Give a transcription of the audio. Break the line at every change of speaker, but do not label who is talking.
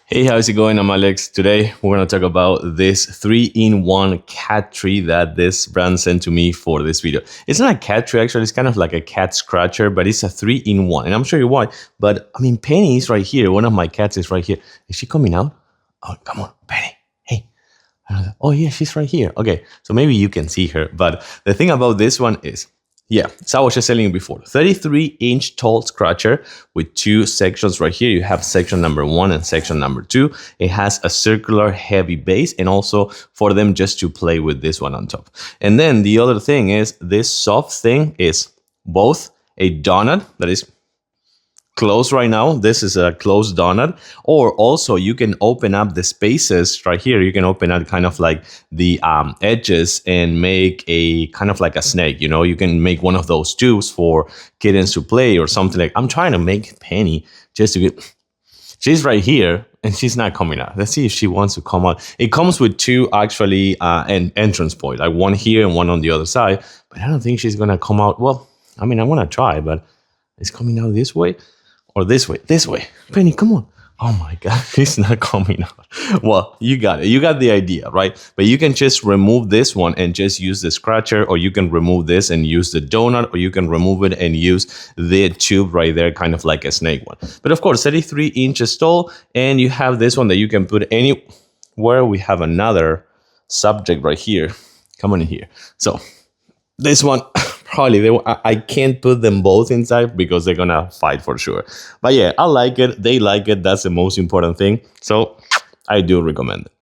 Hey, how's it going? I'm Alex. Today we're going to talk about this 3-in-1 cat tree that this brand sent to me for this video. It's not a cat tree, actually. It's kind of like a cat scratcher, but it's a 3-in-1. And I'm sure you why. But I mean, Penny is right here. One of my cats is right here. Is she coming out? Oh, come on, Penny. Hey. Oh, yeah, she's right here. Okay, so maybe you can see her. But the thing about this one is, yeah, so I was just telling you before, 33-inch tall scratcher with two sections right here. You have section number 1 and section number 2. It has a circular heavy base and also for them just to play with this one on top. And then the other thing is this soft thing is both a donut that is closed right now. This is a closed donut, or also you can open up the spaces right here. You can open up kind of like the edges and make a kind of like a snake. You know, you can make one of those tubes for kittens to play or something. Like I'm trying to make Penny just to get. She's right here and she's not coming out. Let's see if she wants to come out. It comes with two actually an entrance point, like one here and one on the other side. But I don't think she's gonna come out. Well, I mean, I want to try, but it's coming out this way. Or this way, this way. Penny, come on. Oh my God, he's not coming out. Well, you got it. You got the idea, right? But you can just remove this one and just use the scratcher, or you can remove this and use the donut, or you can remove it and use the tube right there, kind of like a snake one. But of course, 33 inches tall, and you have this one that you can put anywhere. We have another subject right here. Come on in here. So this one, probably I can't put them both inside because they're gonna fight for sure. But yeah, I like it. They like it. That's the most important thing. So I do recommend it.